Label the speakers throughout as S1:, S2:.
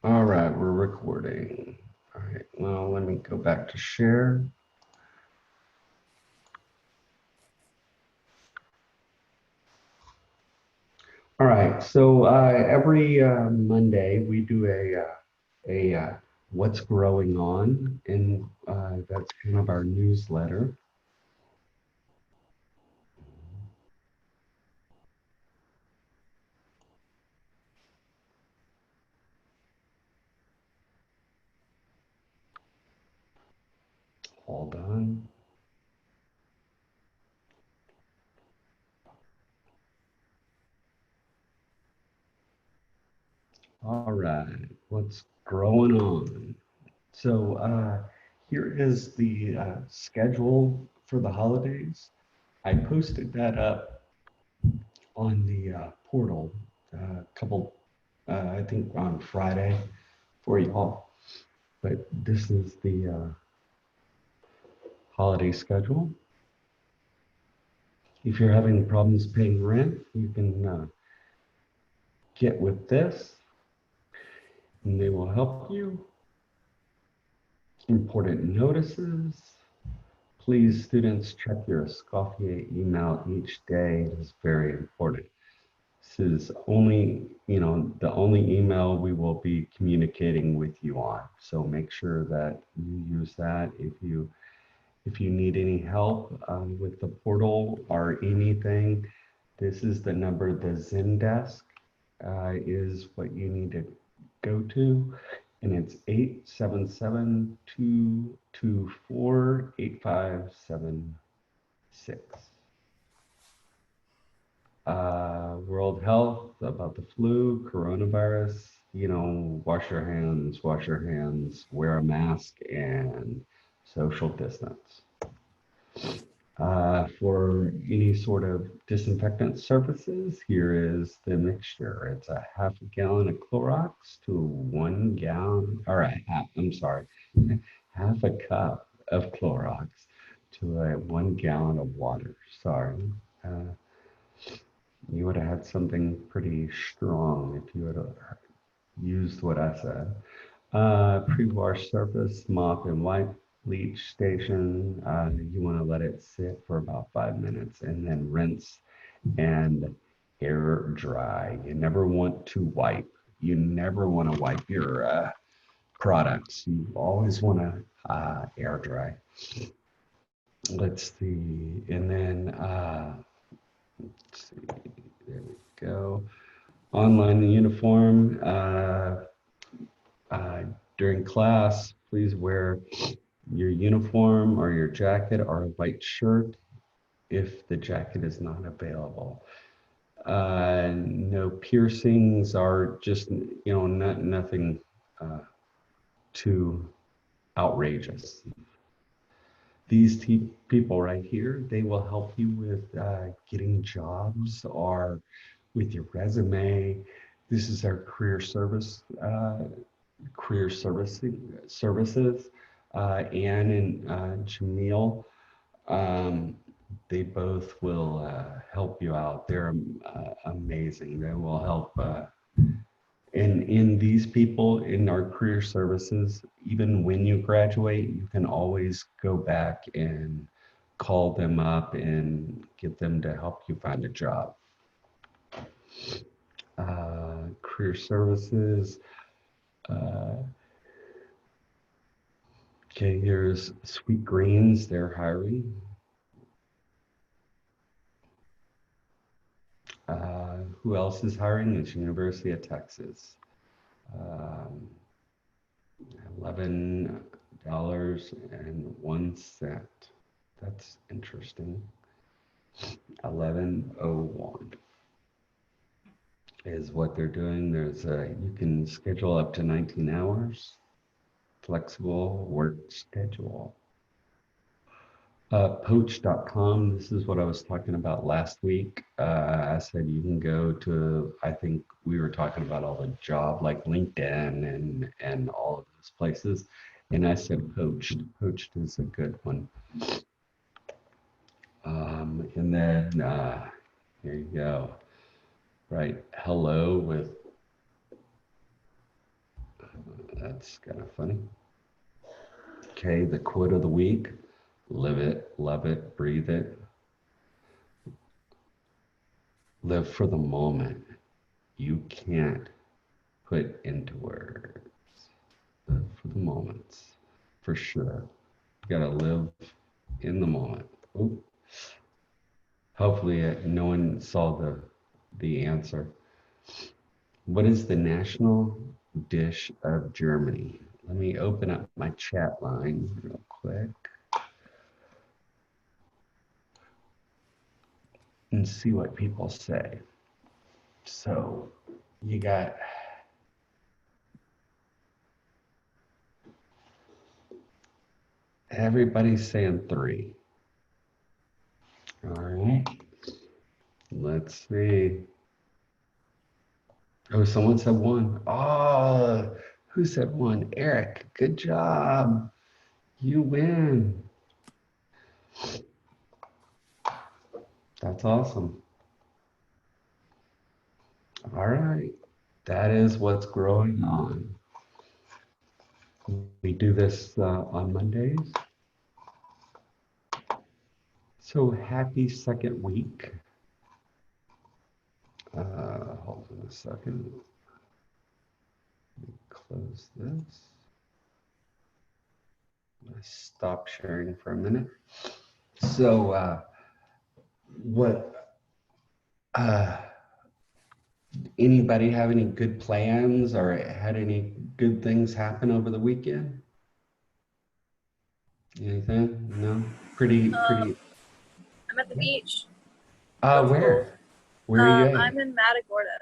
S1: All right, we're recording. All right, well, let me go back to share. All right, so every Monday we do a what's growing on, and that's kind of our newsletter. Hold on. All right, what's growing on? So here is the schedule for the holidays. I posted that up on the portal a couple, I think on Friday for y'all. But this is the holiday schedule. If you're having problems paying rent, you can get with this and they will help you. Important notices. Please, students, check your Escoffier email each day. It is very important. This is only, the only email we will be communicating with you on. So make sure that you use that. If you need any help with the portal or anything, this is the number. The Zendesk is what you need to go to, and it's 877-224-8576. World Health about the flu, coronavirus, wash your hands, wear a mask, and social distance. For any sort of disinfectant surfaces, here is the mixture. It's a half a gallon of Clorox to 1 gallon, or I'm sorry, half a cup of Clorox to a 1 gallon of water. Sorry. Uh, you would have had something pretty strong if you would have used what I said. Pre-wash surface, mop and wipe bleach station. You want to let it sit for about 5 minutes and then rinse and air dry. You never want to wipe. You never want to wipe your products. You always want to air dry. Let's see. And then, let's see. There we go. Online uniform. Uh, During class, please wear your uniform or your jacket or a white shirt if the jacket is not available. No piercings are just, nothing too outrageous. These people right here, they will help you with getting jobs or with your resume. This is our career services. Anne and Jamil, um, they both will help you out. They're amazing. They will help. And in these people in our career services, even when you graduate, you can always go back and call them up and get them to help you find a job. Career services. Uh, okay, here's Sweet Greens. They're hiring. Who else is hiring? It's University of Texas. Um, $11.01. That's interesting. 11:01 is what they're doing. You can schedule up to 19 hours, flexible work schedule. Poach.com, this is what I was talking about last week. I said you can go to, I think we were talking about all the job like LinkedIn and all of those places. And I said Poached. Poached is a good one. And then here you go. Right. Hello with that's kind of funny. Okay, the quote of the week: live it, love it, breathe it. Live for the moment. You can't put into words. Live for the moments, for sure. You gotta live in the moment. Oop. Hopefully, no one saw the answer. What is the national dish of Germany? Let me open up my chat line real quick and see what people say. So you got everybody's saying 3. All right, let's see. Oh, someone said 1. Oh, who said 1? Eric, good job. You win. That's awesome. All right. That is what's growing on. We do this on Mondays. So happy second week. Hold on a second. Let me close this. I stop sharing for a minute. So what anybody have any good plans or had any good things happen over the weekend? Anything? No? Pretty.
S2: I'm at the beach. That's cool.
S1: Where? Where are you
S2: I'm
S1: at?
S2: in Matagorda.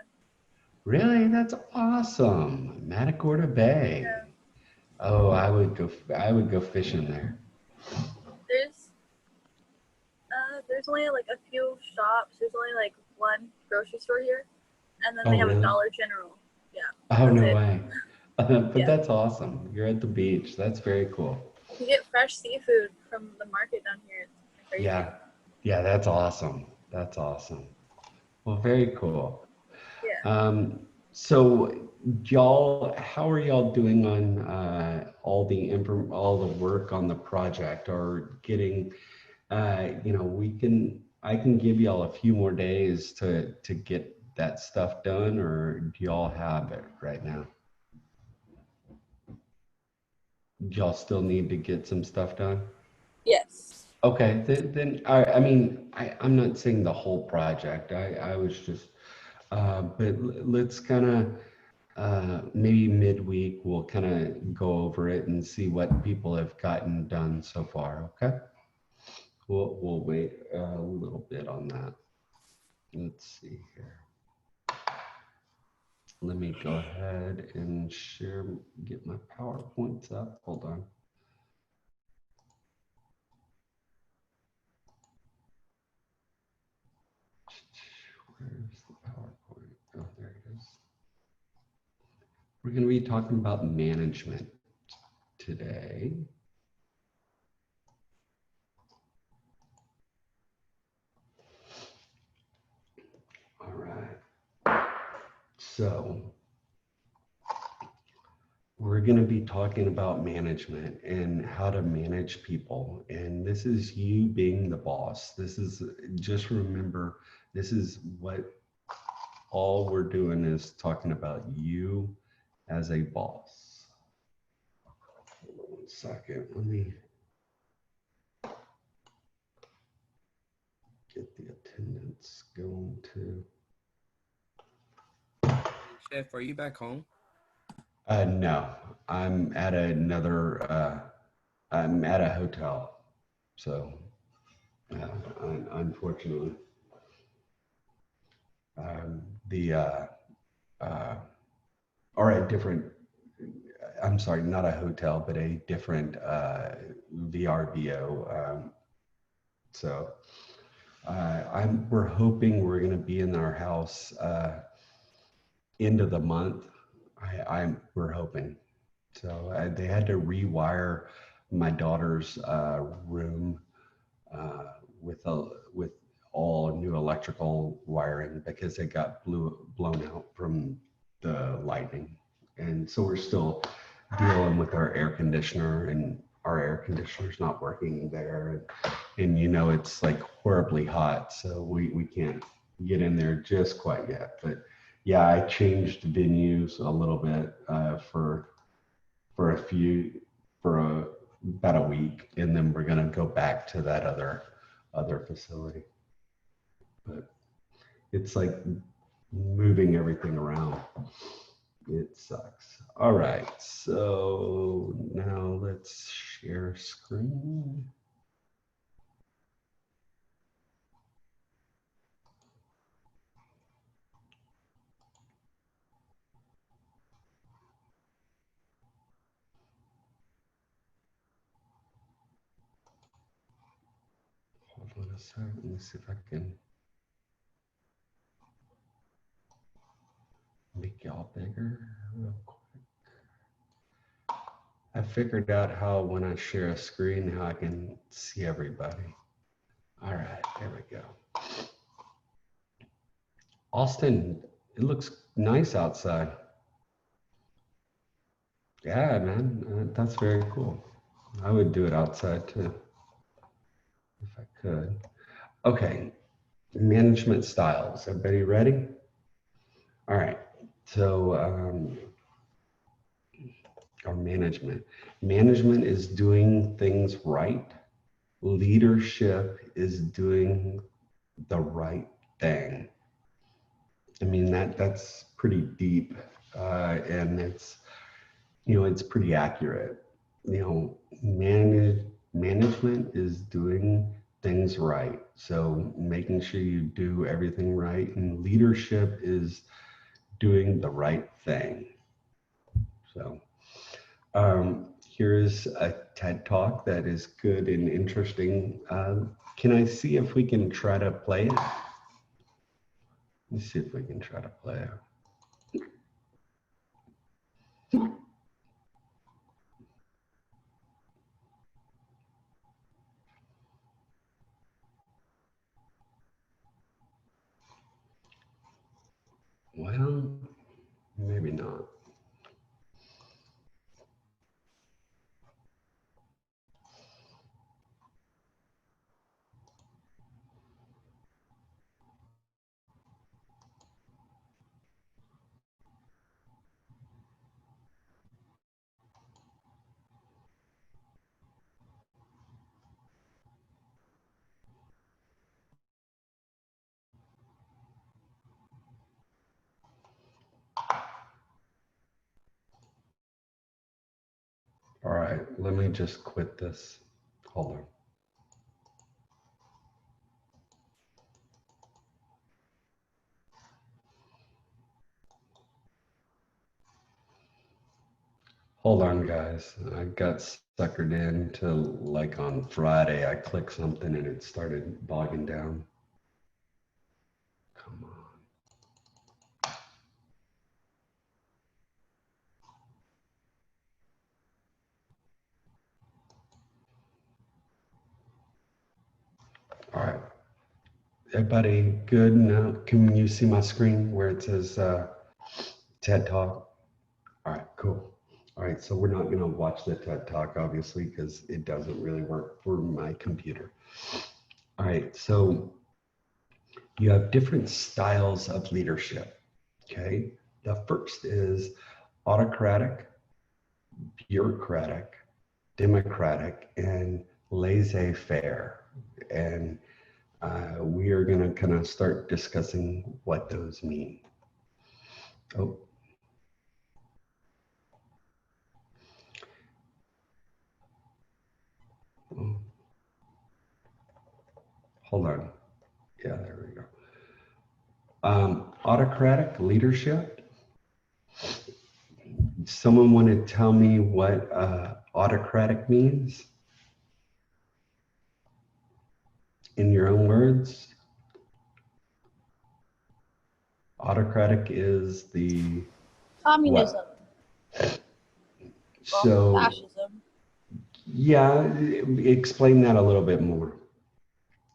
S1: Really? That's awesome. Matagorda Bay.
S2: Yeah.
S1: Oh, I would go fishing there.
S2: There's there's only like a few shops. There's only like one grocery store here, and then
S1: Oh,
S2: they have a
S1: really?
S2: Dollar General. Yeah,
S1: Oh,
S2: that's
S1: no
S2: it.
S1: way. But
S2: Yeah,
S1: that's awesome. You're at the beach. That's very cool.
S2: you get fresh seafood from the market down here. It's crazy.
S1: Yeah. Yeah, that's awesome. That's awesome. Well, very cool.
S2: Yeah.
S1: So y'all, how are y'all doing on all the work on the project or getting I can give y'all a few more days to get that stuff done, or do y'all have it right now? Do y'all still need to get some stuff done?
S2: Yes.
S1: Okay, then I mean, I'm not saying the whole project. I was just, but let's kind of, maybe midweek, we'll kind of go over it and see what people have gotten done so far, okay? We'll wait a little bit on that. Let's see here. Let me go ahead and share, get my PowerPoints up. Hold on. Where's the PowerPoint? Oh, there it is. We're going to be talking about management today. All right. So we're going to be talking about management and how to manage people. And this is you being the boss. This is, just remember, this is what all we're doing is talking about you as a boss. Hold on 1 second. Let me get the attendance going too.
S3: Chef, are you back home?
S1: No, I'm at I'm at a hotel. So, unfortunately, the, uh, or a different, I'm sorry, not a hotel, but a different VRBO. So, we're hoping we're going to be in our house end of the month. We're hoping. So they had to rewire my daughter's room with all new electrical wiring because it got blown out from the lightning, and so we're still dealing with our air conditioner, and our air conditioner's not working there. And you know, it's like horribly hot. So we can't get in there just quite yet. But yeah, I changed venues a little bit for a few, for about a week. And then we're going to go back to that other facility. But it's like moving everything around. It sucks. All right, so now let's share screen. Hold on a second. Let me see if I can make y'all bigger real quick. I figured out how when I share a screen, how I can see everybody. All right, there we go. Austin, it looks nice outside. Yeah, man, that's very cool. I would do it outside too, if I could. Okay, management styles. Everybody ready? All right. So, our management. Management is doing things right. Leadership is doing the right thing. I mean that's pretty deep, and it's pretty accurate. Management is doing things right. So making sure you do everything right, and leadership is doing the right thing. So here's a TED Talk that is good and interesting. Can I see if we can try to play it? Let's see if we can try to play it. Well, maybe not. All right, let me just quit this. Hold on. Hold on, guys. I got suckered into like on Friday. I clicked something and it started bogging down. Come on. All right. Everybody good now? Can you see my screen where it says TED Talk? All right, cool. All right, so we're not going to watch the TED Talk, obviously, because it doesn't really work for my computer. All right, so you have different styles of leadership. Okay. The first is autocratic, bureaucratic, democratic, and laissez faire. And we are going to kind of start discussing what those mean. Oh, oh. Hold on. Yeah, there we go. Autocratic leadership. Someone want to tell me what autocratic means in your own words? Autocratic is the
S2: Communism.
S1: what?
S2: Well,
S1: So,
S2: fascism.
S1: yeah, explain that a little bit more.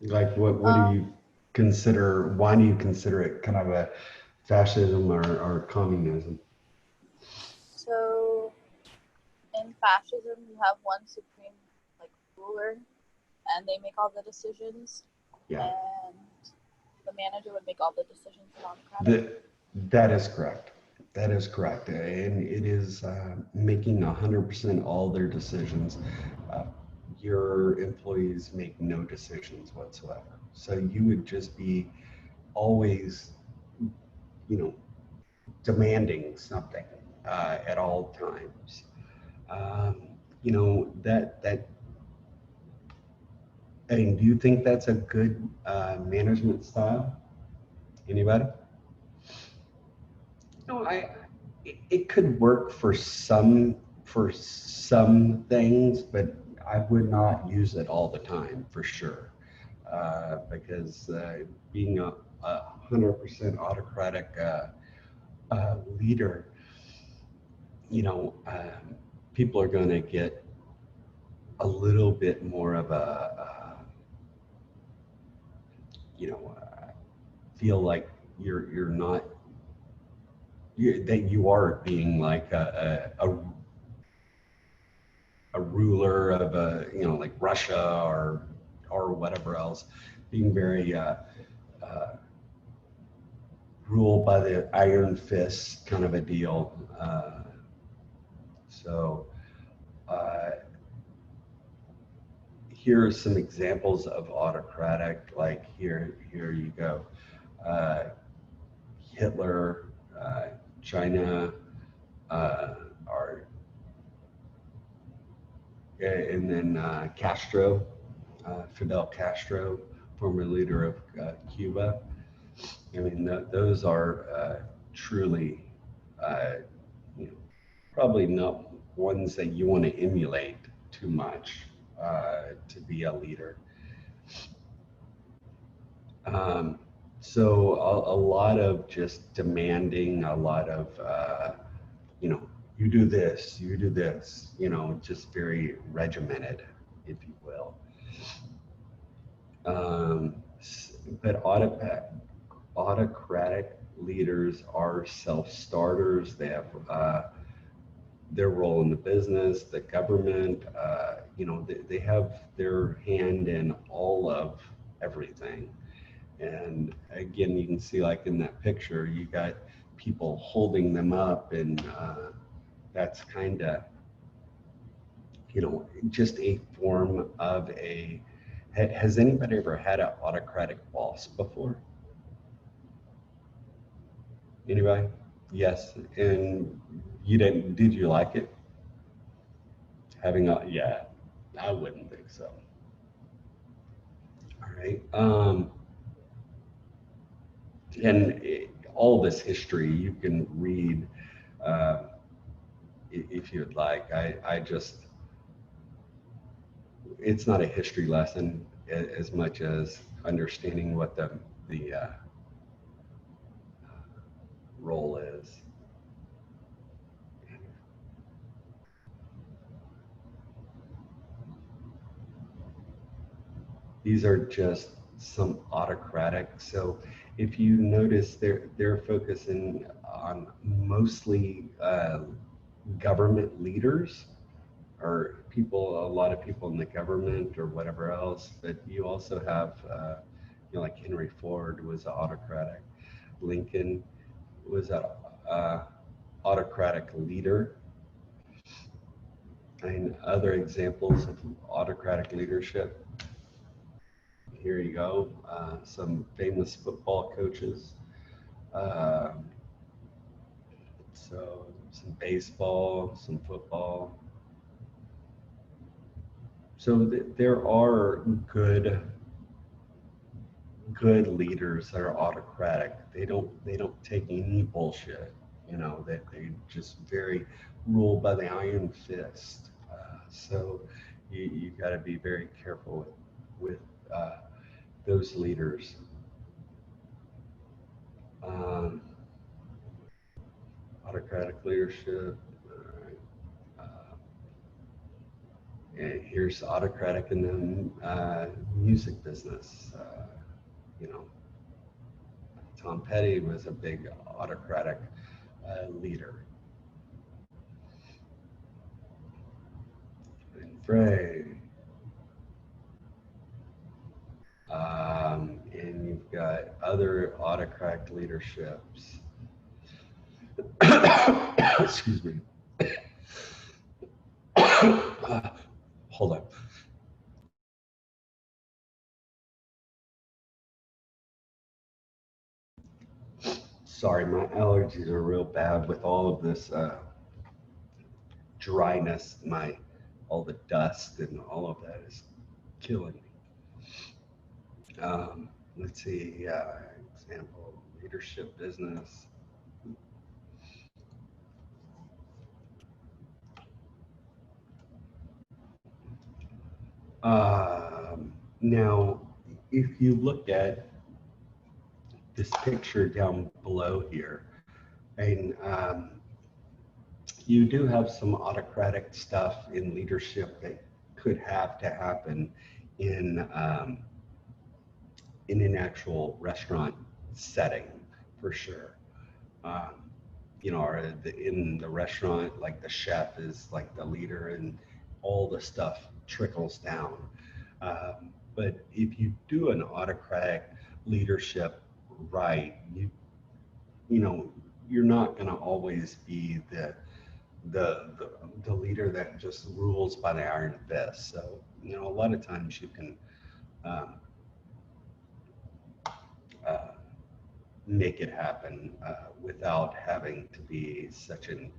S1: Like, what do you consider? Why do you consider it kind of a fascism or communism?
S2: So fascism, you have one supreme like ruler, and they make all the decisions,
S1: Yeah,
S2: and the manager would make all the decisions in autocratic.
S1: that is correct. That is correct. And it is making 100% all their decisions. Uh, your employees make no decisions whatsoever. So you would just be always, you know, demanding something at all times. Um, that. And do you think that's a good management style? Anybody? No, it could work for some things, but I would not use it all the time for sure. Because being a 100% autocratic leader, people are going to get a little bit more of you know, feel like you're not that you are being like a ruler of like Russia or whatever else, being very ruled by the iron fist kind of a deal. So uh, here are some examples of autocratic. Like here you go. Uh, Hitler, China, are and then Castro, Fidel Castro, former leader of Cuba. I mean, those are truly, uh, you know, probably not ones that you want to emulate too much to be a leader. Um, so a lot of just demanding, a lot of, you know, you do this, just very regimented, if you will. Um, but autocratic leaders are self-starters. They have their role in the business, the government. They have their hand in all of everything. And again, you can see like in that picture, you got people holding them up, and that's kind of, just a form of a. Has anybody ever had an autocratic boss before? Anybody? Yes. And you didn't, did you like it? Yeah, I wouldn't think so. All right. And all this history you can read uh, if you'd like. I just, it's not a history lesson as much as understanding what the role is. These are just some autocratic. So if you notice, they're focusing on mostly government leaders or people, a lot of people in the government or whatever else. But you also have, like Henry Ford was autocratic. Lincoln was a autocratic leader. And other examples of autocratic leadership. Here you go. Some famous football coaches. Uh, so some baseball, some football. So there are good leaders that are autocratic. They don't take any bullshit. That they just very ruled by the iron fist. So you got to be very careful with those leaders. Um, Autocratic leadership. Uh, and here's autocratic in the music business. You know, Tom Petty was a big autocratic leader. Right. And you've got other autocratic leaderships. Excuse me. Hold on. Sorry, my allergies are real bad with all of this dryness. My all the dust and all of that is killing me. Let's see. Example: leadership business. Now, if you look at this picture down below here, and you do have some autocratic stuff in leadership that could have to happen in in an actual restaurant setting, for sure. Um, you know, or in the restaurant, like the chef is like the leader, and all the stuff trickles down. But if you do an autocratic leadership right, you know, you're not going to always be the leader that just rules by the iron fist. So, you know, a lot of times you can um, uh, make it happen without having to be such an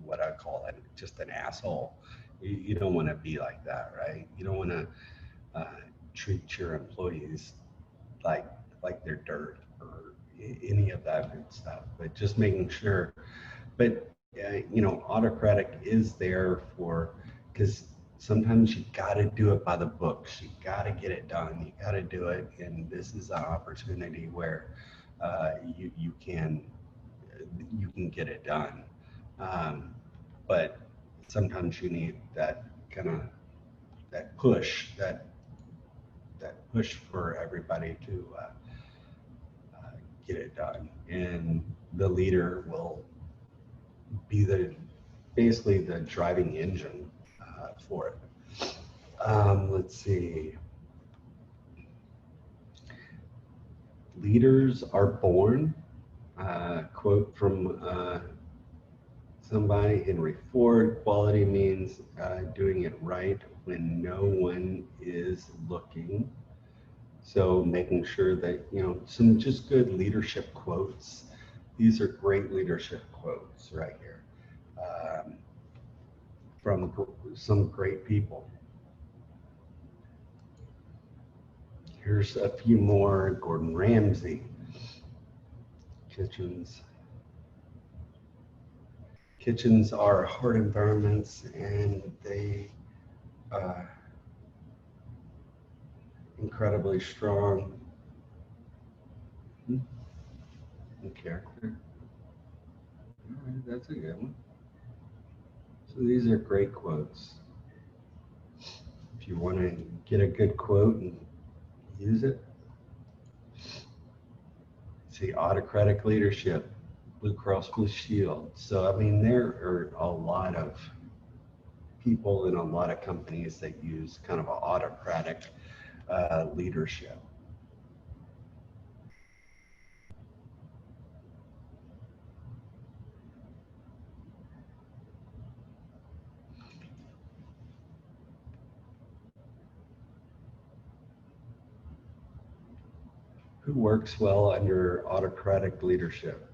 S1: what I call it just an asshole. You don't want to be like that, right? You don't want to uh, treat your employees like like they're dirt or any of that good stuff. But just making sure. But you know, autocratic is there for because sometimes you got to do it by the books. You got to get it done. You got to do it, and this is an opportunity where you can get it done. Um, but sometimes you need that kind of that that push for everybody to get it done, and the leader will be the basically the driving engine for it. Let's see. Leaders are born. Quote from somebody, Henry Ford. Quality means doing it right when no one is looking. So making sure that, you know, some just good leadership quotes. These are great leadership quotes right here um, from some great people. Here's a few more. Gordon Ramsay, kitchens. Kitchens are hard environments, and they incredibly strong in character. All right, that's a good one. So these are great quotes. If you want to get a good quote and use it, see autocratic leadership, Blue Cross Blue Shield. So I mean, there are a lot of people in a lot of companies that use kind of an autocratic leadership. Who works well under autocratic leadership?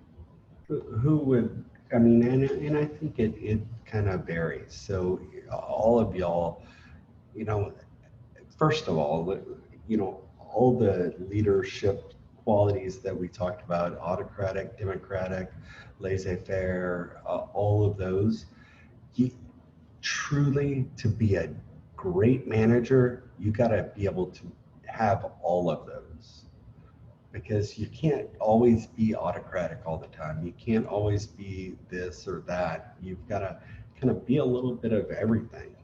S1: Who would, I mean, and I think it kind of varies. So all of y'all, you know, first of all, you know, all the leadership qualities that we talked about, autocratic, democratic, laissez-faire, all of those, you truly to be a great manager, you got to be able to have all of those because you can't always be autocratic all the time. You can't always be this or that. You've got to kind of be a little bit of everything.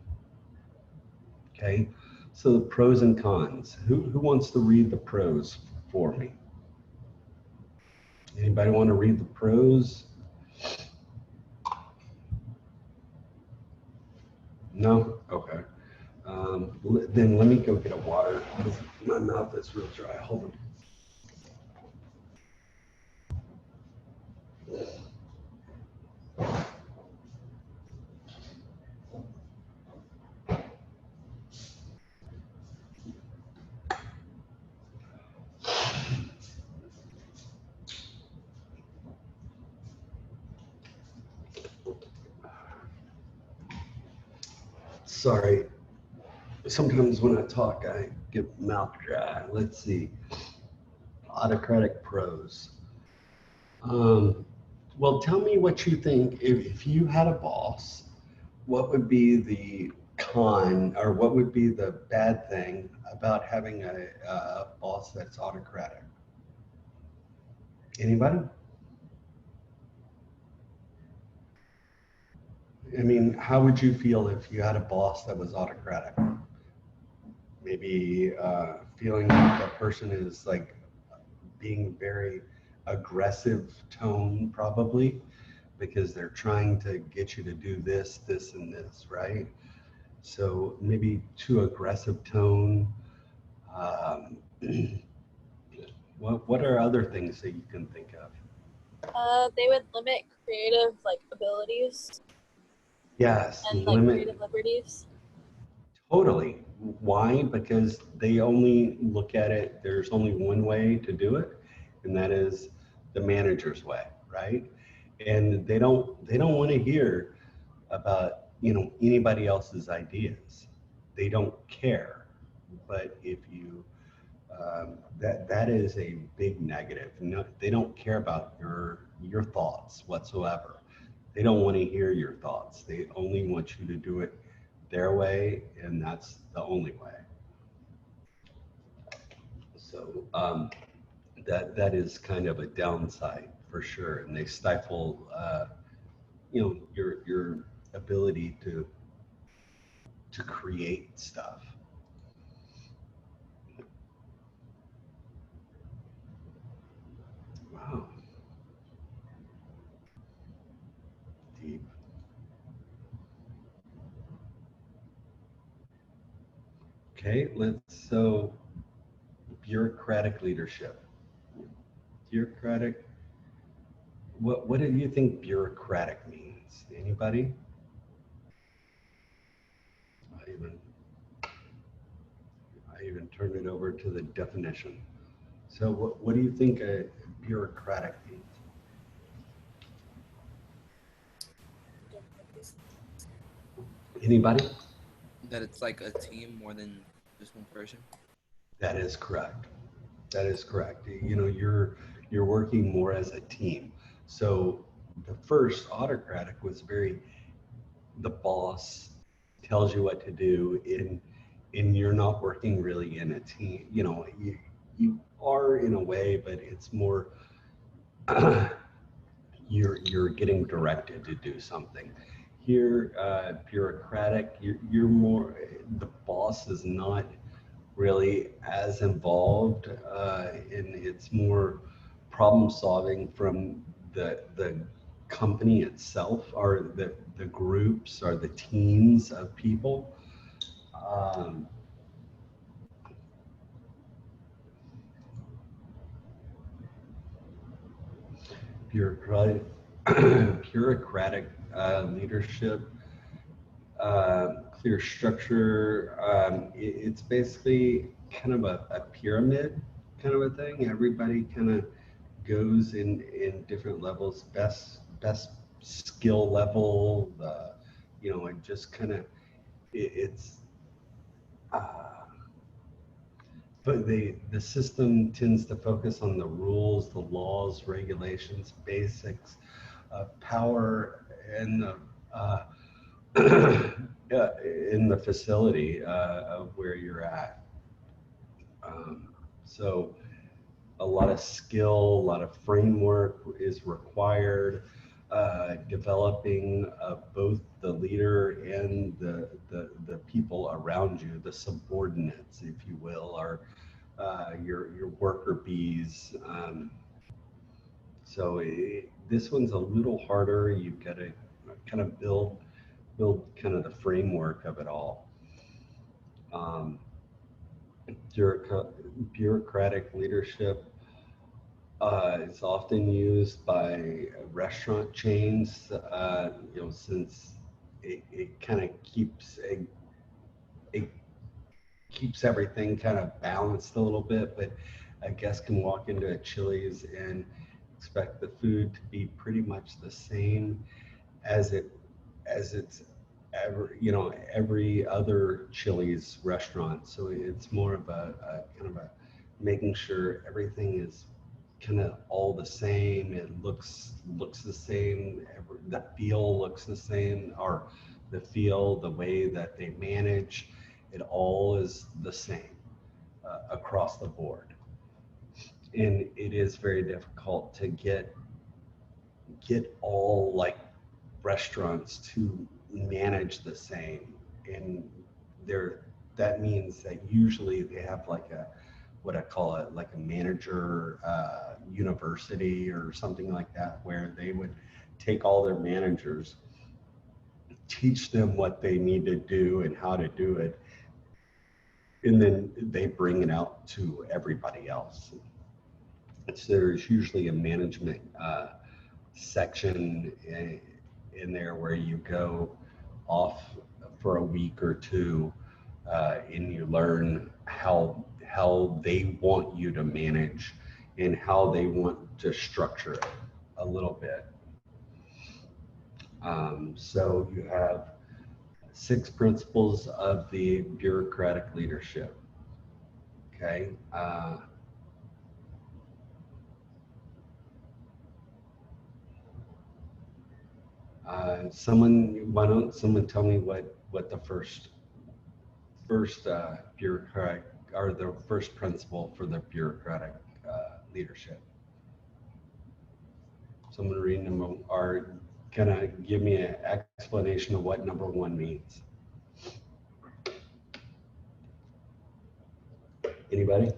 S1: Okay. So the pros and cons. Who wants to read the pros for me? Anybody want to read the pros? No? Okay. Then let me go get a water because my mouth is real dry. Hold on. Sorry. Sometimes when I talk, I get mouth dry. Let's see. Autocratic pros. Um, well, tell me what you think. If you had a boss, what would be the con or what would be the bad thing about having a boss that's autocratic? Anybody? I mean, how would you feel if you had a boss that was autocratic? Maybe feeling like that person is like being very aggressive tone, probably, because they're trying to get you to do this, this, and this, right? So maybe too aggressive tone. Um, what are other things that you can think of?
S2: They would limit creative like abilities
S1: Yes,
S2: and like
S1: limit
S2: creative liberties.
S1: totally. Why? Because they only look at it, there's only one way to do it, and that is the manager's way, right? And they don't want to hear about, anybody else's ideas. They don't care. But if you that is a big negative. No, they don't care about your thoughts whatsoever. They don't want to hear your thoughts. They only want you to do it their way, and that's the only way. So that is kind of a downside for sure, and they stifle your ability to create stuff. Wow, deep. Okay, so bureaucratic leadership. Bureaucratic. What do you think bureaucratic means? Anybody? I even I even turned it over to the definition. So what do you think a bureaucratic means? Anybody?
S3: That it's like a team more than just one person.
S1: That is correct. That is correct. You're working more as a team. So the first autocratic was very the boss tells you what to do and you're not working really in a team. You are in a way, but it's more you're getting directed to do something. Here, bureaucratic, you're more the boss is not really as involved, and it's more problem solving from the company itself, or the groups or the teams of people. Um, bureaucratic bureaucratic leadership, clear structure. It's basically kind of a pyramid kind of a thing. Everybody kind of goes in different levels. Best skill level. And just kind of it's. But the system tends to focus on the rules, the laws, regulations, basics, power, and the uh, yeah, in the facility of where you're at. So a lot of skill, a lot of framework is required. Developing both the leader and the people around you, the subordinates, if you will, or your worker bees. This one's a little harder. You've got to kind of build kind of the framework of it all. Um, bureaucra- Bureaucratic leadership is often used by restaurant chains, since it kind of it keeps everything kind of balanced a little bit, but a guest can walk into a Chili's and expect the food to be pretty much the same as it's every other Chili's restaurant. So it's more of a kind of a making sure everything is kind of all the same. It looks the same. The feel looks the same, or the feel, the way that they manage, it all is the same across the board. And it is very difficult to get all like restaurants to manage the same. And there that means that usually they have like a what I call it like a manager university or something like that, where they would take all their managers, teach them what they need to do and how to do it, and then they bring it out to everybody else. So there's usually a management section in there where you go off for a week or two, and you learn how they want you to manage and how they want to structure it a little bit. So you have 6 principles of the bureaucratic leadership. Okay. Why don't someone tell me what the first bureaucratic or the first principle for the bureaucratic leadership? Someone read number or kind of give me an explanation of what number one means. Anybody?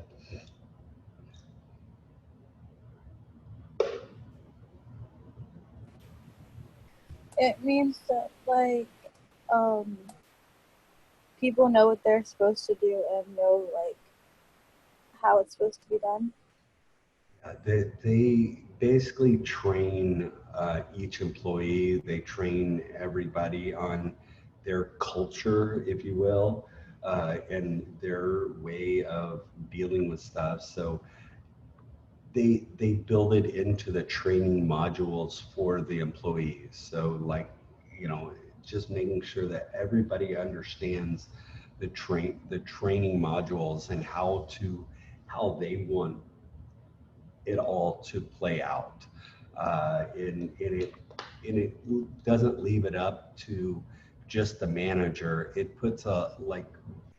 S2: It means that like um people know what they're supposed to do and know like how it's supposed to be done.
S1: They basically train each employee. They train everybody on their culture, if you will, and their way of dealing with stuff. So they build it into the training modules for the employees. So like, you know, just making sure that everybody understands the training modules and how they want it all to play out. And it doesn't leave it up to just the manager. It puts a like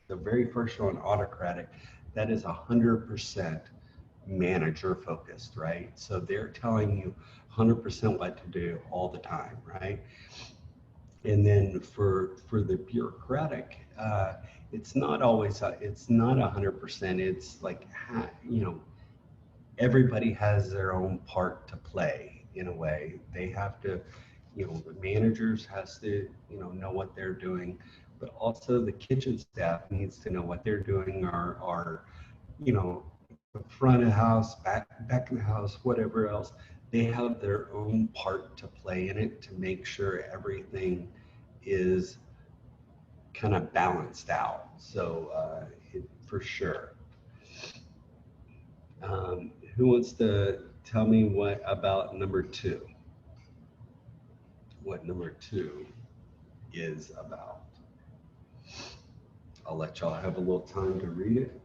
S1: the very first one, autocratic, that is 100% manager focused, right? So they're telling you 100% what to do all the time, right? And then for the bureaucratic, it's not always it's not 100%. It's like everybody has their own part to play in a way. They have to, the managers has to, know what they're doing, but also the kitchen staff needs to know what they're doing, or you know, front of the house, back of the house, whatever else. They have their own part to play in it to make sure everything is kind of balanced out. So for sure. Who wants to tell me what about number two? What number two is about? I'll let y'all have a little time to read it.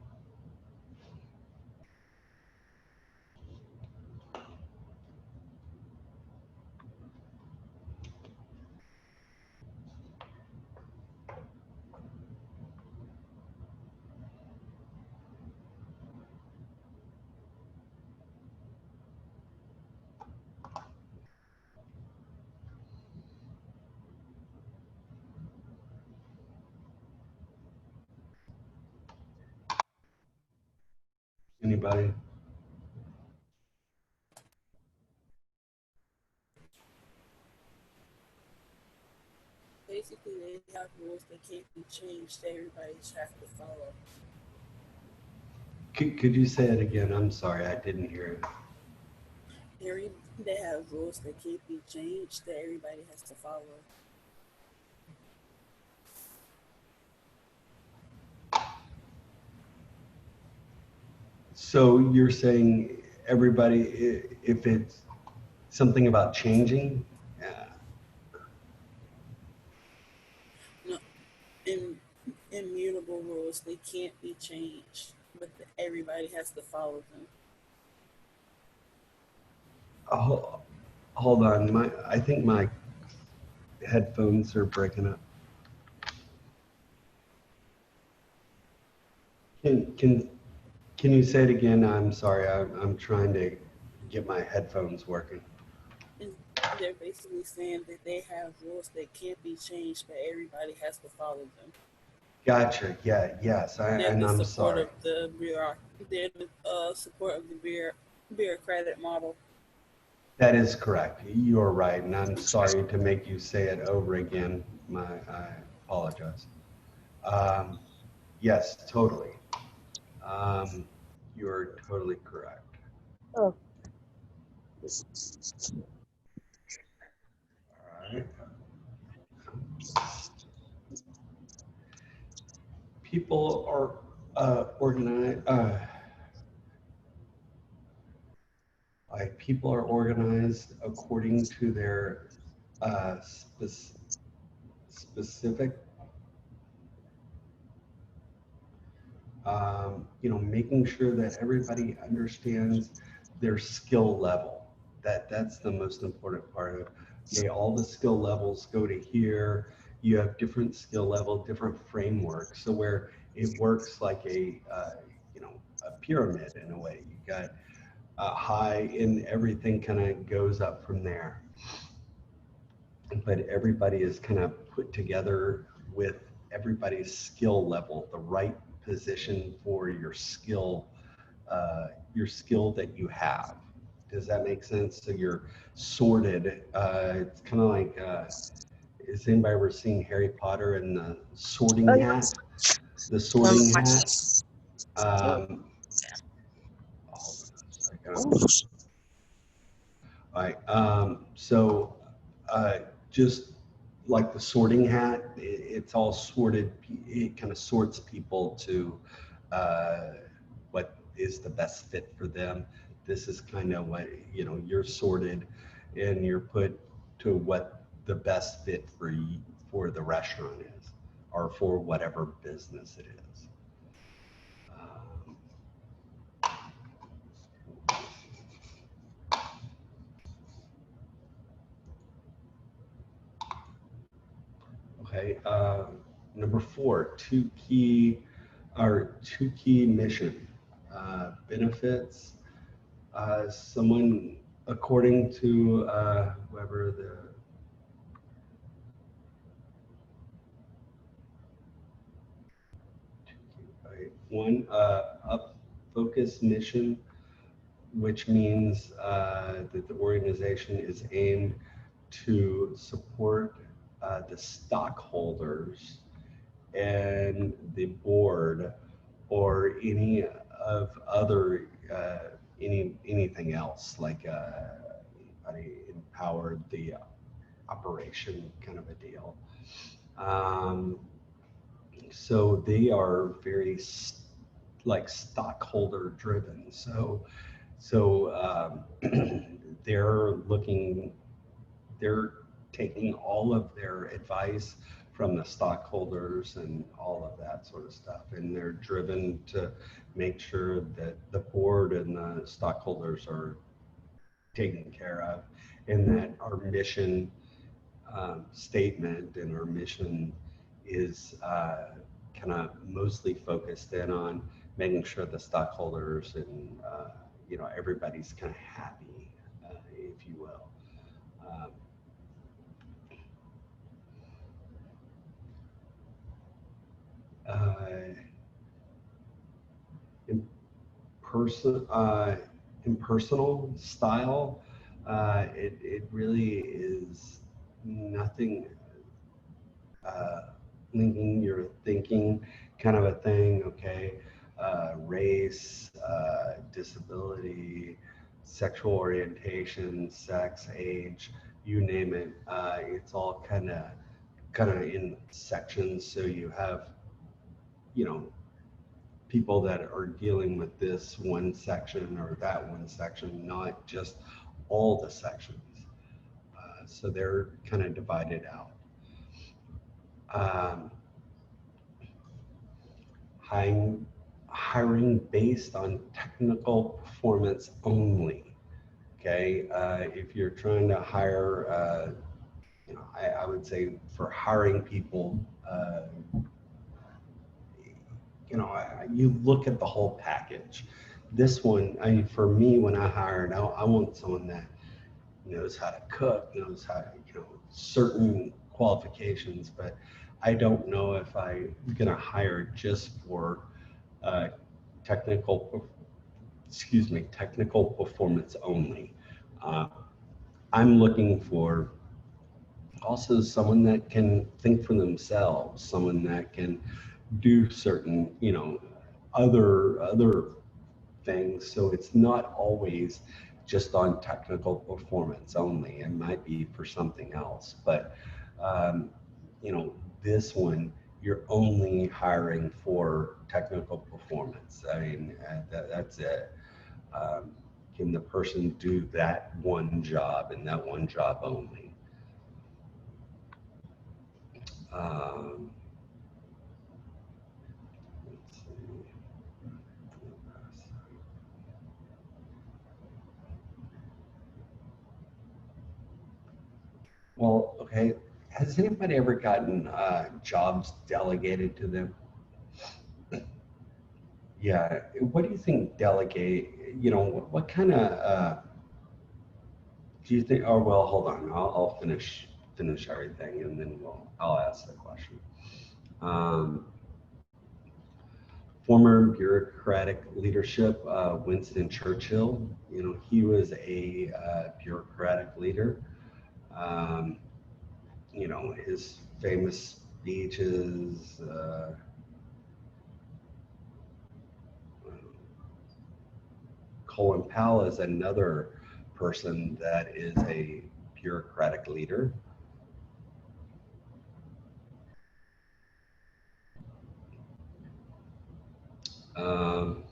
S1: Anybody?
S4: basically they have rules that can't be changed that everybody has to follow.
S1: Could you say it again? I'm sorry, I didn't hear it.
S4: Every They have rules that can't be changed that everybody has to follow.
S1: So you're saying everybody, if it's something about changing,
S4: No, in immutable rules they can't be changed, but everybody has to follow them.
S1: uh, hold on, I think my headphones are breaking up. Can can can you say it again? I'm sorry, I'm trying to get my headphones working.
S4: And they're basically saying that they have rules that can't be changed, but everybody has to follow them.
S1: Gotcha. Yeah. Yes.
S4: They're
S1: And
S4: the
S1: I'm
S4: support
S1: sorry.
S4: of the they're the support of the bureaucratic model.
S1: That is correct. You're right, and I'm sorry to make you say it over again. I apologize. Um, yes, totally. Um, you're totally correct.
S2: Oh,
S1: All right. People are organized. Like people are organized according to their specific, making sure that everybody understands their skill level. That's the most important part of, okay, all the skill levels go to here. You have different skill level, different frameworks. So where it works like a pyramid in a way. You got high and everything kind of goes up from there. But everybody is kind of put together with everybody's skill level, the right position for your skill that you have. Does that make sense? So you're sorted. It's kind of like, has anybody ever seen Harry Potter and the sorting
S2: oh
S1: hat? The sorting hat.
S2: yeah.
S1: Um, hold on a second. All right. So just like the sorting hat, it's all sorted. It kind of sorts people to uh, what is the best fit for them. This is kind of what, you're sorted and you're put to what the best fit for for the restaurant is or for whatever business it is. Um, Okay. Number four, two key mission benefits. Someone, according to whoever the right, one up focus mission, which means that the organization is aimed to support the stockholders and the board or any of other anything else like anybody empowered the operation kind of a deal. Um, so they are very like stockholder driven. So they're looking they're taking all of their advice from the stockholders and all of that sort of stuff. And they're driven to make sure that the board and the stockholders are taken care of and that our mission statement and our mission is kind of mostly focused in on making sure the stockholders and everybody's kind of happy, if you will. Um, uh, in impersonal style. It really is nothing. uh, linking your thinking kind of a thing, okay? Race, disability, sexual orientation, sex, age, you name it. It's all kind of in sections. So you have, you know, people that are dealing with this one section or that one section, not just all the sections. So they're kind of divided out. Um, hiring, hiring based on technical performance only. Okay, if you're trying to hire, I would say for hiring people, you look at the whole package. This one, I mean, for me, when I hired, I want someone that knows how to cook, knows how to, certain qualifications, but I don't know if I'm gonna hire just for uh, technical, technical performance only. Uh, I'm looking for also someone that can think for themselves, someone that can do certain, other things. So it's not always just on technical performance only. It might be for something else. But, um, you know, this one, you're only hiring for technical performance. I mean, that's it. Um, can the person do that one job and that one job only? Um, let's see. Well, okay. Has anybody ever gotten jobs delegated to them? Yeah. What do you think delegate? What kind of do you think? Oh, well, hold on. I'll finish everything, and then I'll ask the question. Um, Former bureaucratic leadership, Winston Churchill. He was a bureaucratic leader. Um, his famous speeches. Colin Powell is another person that is a bureaucratic leader. Um,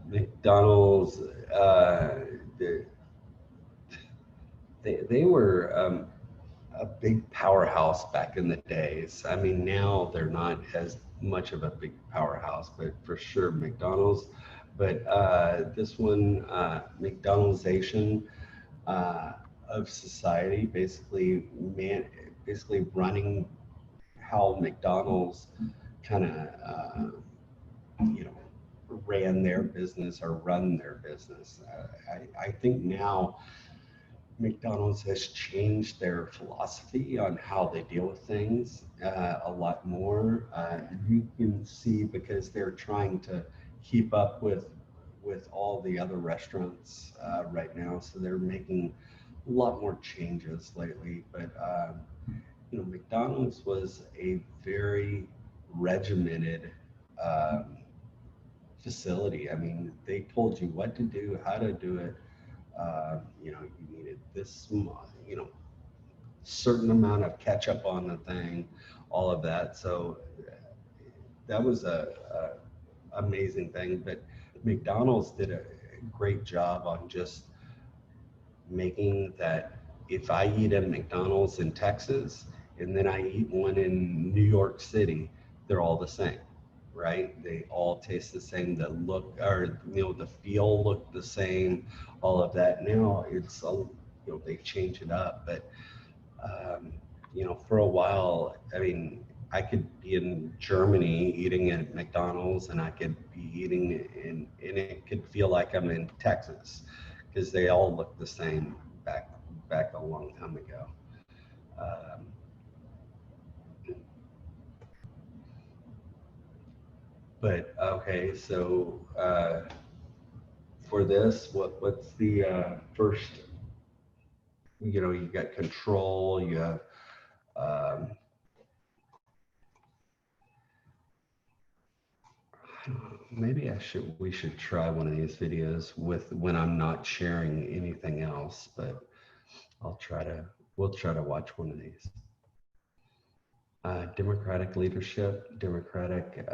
S1: McDonald's, they, they were a big powerhouse back in the days. I mean, now they're not as much of a big powerhouse, but for sure McDonald's. But this one, McDonald'sization uh, of society, basically running how McDonald's kind of, you know, ran their business or run their business. I think now McDonald's has changed their philosophy on how they deal with things a lot more. You can see because they're trying to keep up with all the other restaurants right now, so they're making a lot more changes lately. But McDonald's was a very regimented um, facility. I mean, they told you what to do, how to do it. You needed this, certain amount of ketchup on the thing, all of that. So that was a amazing thing. But McDonald's did a great job on just making that if I eat at McDonald's in Texas and then I eat one in New York City, they're all the same, right? They all taste the same. The look or the feel look the same. All of that. Now they change it up, but um, for a while, I mean, I could be in Germany eating at McDonald's, and I could be eating and it could feel like I'm in Texas because they all look the same back a long time ago. Um, but okay, so for this, what's the first? you got control, you have, um, maybe we should try one of these videos with when I'm not sharing anything else, but I'll try to, we'll try to watch one of these. Democratic leadership, Democratic,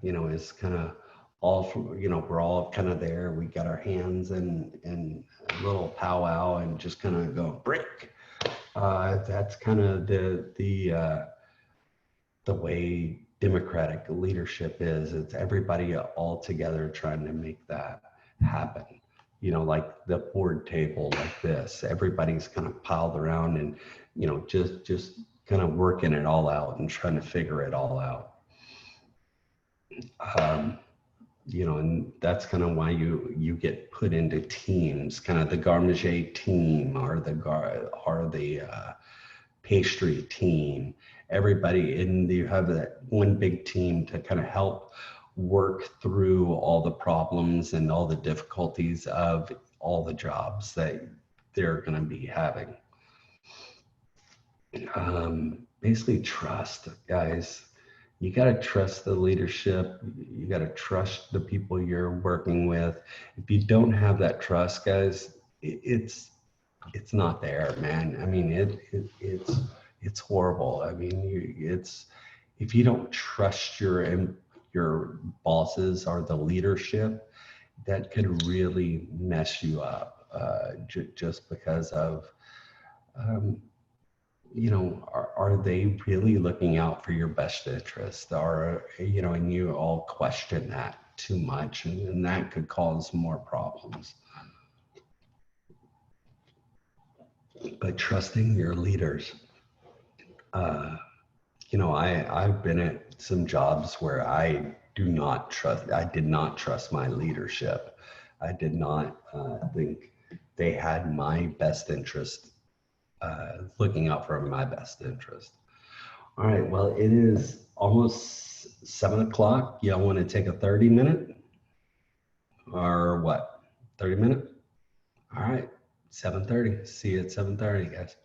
S1: is kind of all from, we're all kind of there. We got our hands in a little powwow and just kind of go break. That's kind of the way democratic leadership is. It's everybody all together trying to make that happen. Like the board table like this, everybody's kind of piled around and, just kind of working it all out and trying to figure it all out. Um, and that's kind of why you get put into teams, kind of the garde team or the pastry team, everybody, and you have that one big team to kind of help work through all the problems and all the difficulties of all the jobs that they're going to be having. Basically, trust, guys. You got to trust the leadership. You got to trust the people you're working with. If you don't have that trust, guys, it's not there, man. I mean, it's horrible. I mean, it's if you don't trust your bosses or the leadership, that could really mess you up. Just because of, um, are they really looking out for your best interest, or and you all question that too much, and that could cause more problems. But trusting your leaders. Uh, I've been at some jobs where I did not trust my leadership. I did not think they had my best interest, looking out for my best interest. All right, well, it is almost 7 o'clock. Y'all want to take a 30-minute or what? 30 minute? All right, 7:30. See you at 7:30, guys.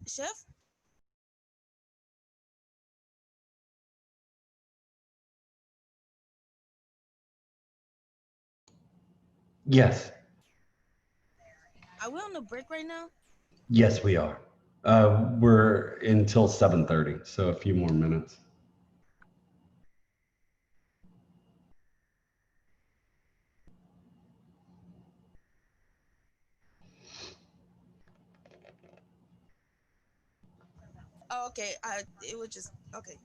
S5: Chef?
S1: Yes,
S5: Are we on a break right now?
S1: yes, we are. We're until 7:30, so a few more minutes.
S5: Oh, okay. It was just okay.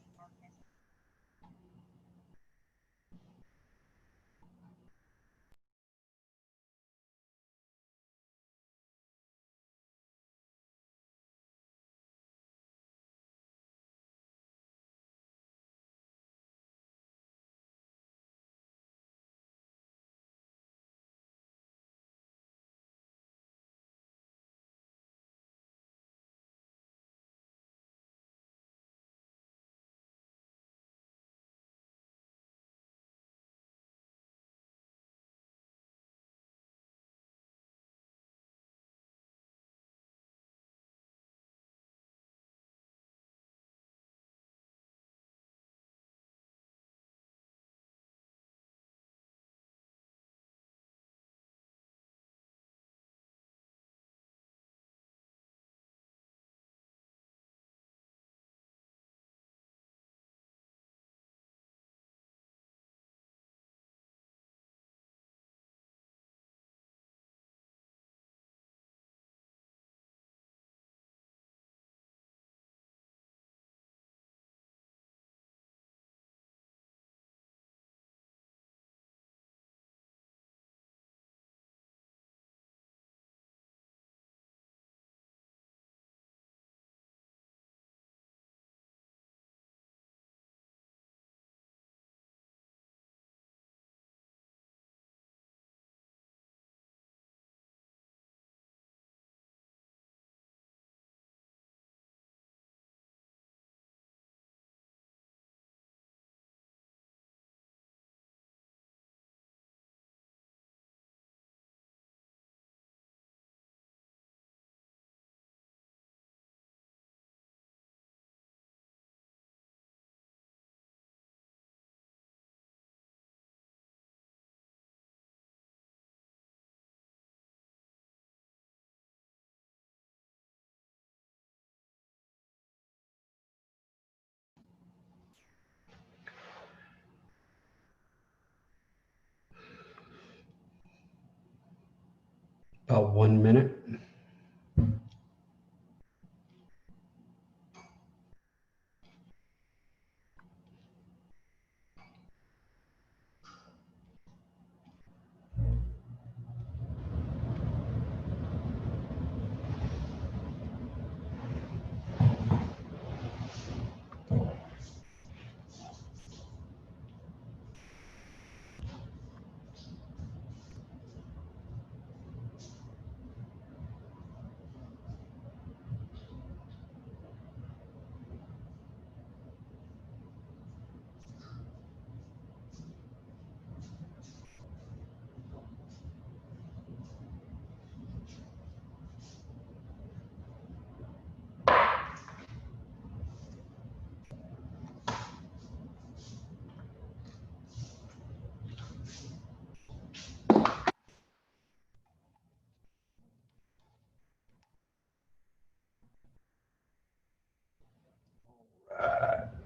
S1: About 1 minute.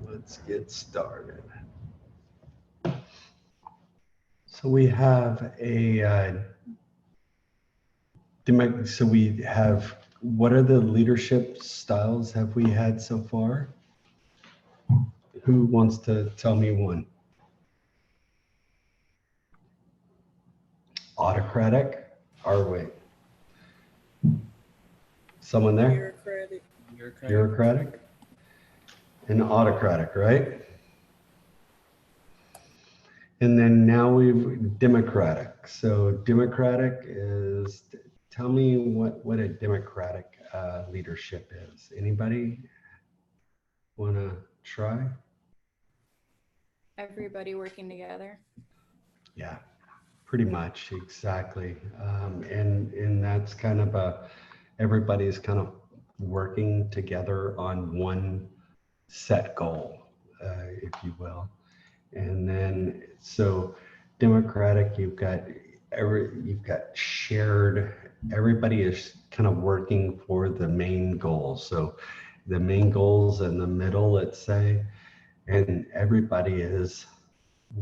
S1: Let's get started. So we have so we have, what are the leadership styles have we had so far? Who wants to tell me one? Autocratic, or wait, someone there?
S4: Bureaucratic.
S1: Bureaucratic and autocratic, right? And then now we've democratic. So democratic is, tell me what a democratic leadership is. Anybody want to try?
S2: Everybody working together.
S1: Yeah, pretty much, exactly. And that's kind of everybody's kind of working together on one set goal, if you will. And then, so democratic, you've got shared, everybody is kind of working for the main goal. So the main goals in the middle, let's say, and everybody is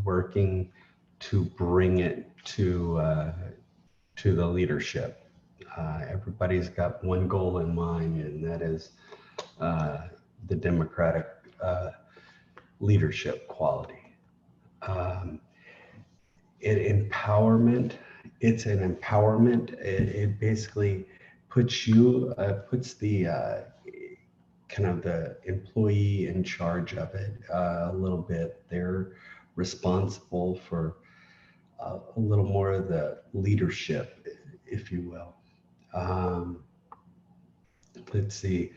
S1: working to bring it to the leadership. Everybody's got one goal in mind, and that is the democratic leadership quality. Um, empowerment. It's an empowerment. It basically puts the kind of the employee in charge of it a little bit. They're responsible for a little more of the leadership, if you will. Um, let's see.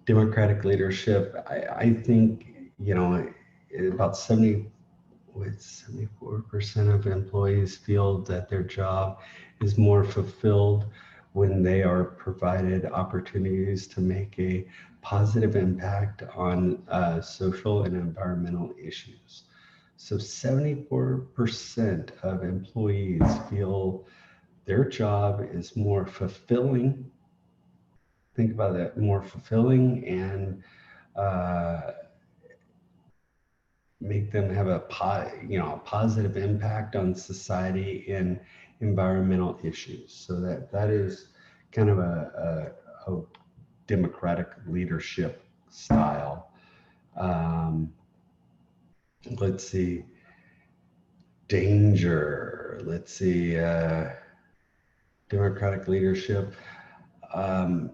S1: Democratic leadership. I think, about 74% of employees feel that their job is more fulfilled when they are provided opportunities to make a positive impact on social and environmental issues. So 74% of employees feel their job is more fulfilling. Think about that, more fulfilling, and uh, make them have a positive impact on society and environmental issues. So that is kind of a democratic leadership style. Um, let's see, danger. Let's see, democratic leadership. Um,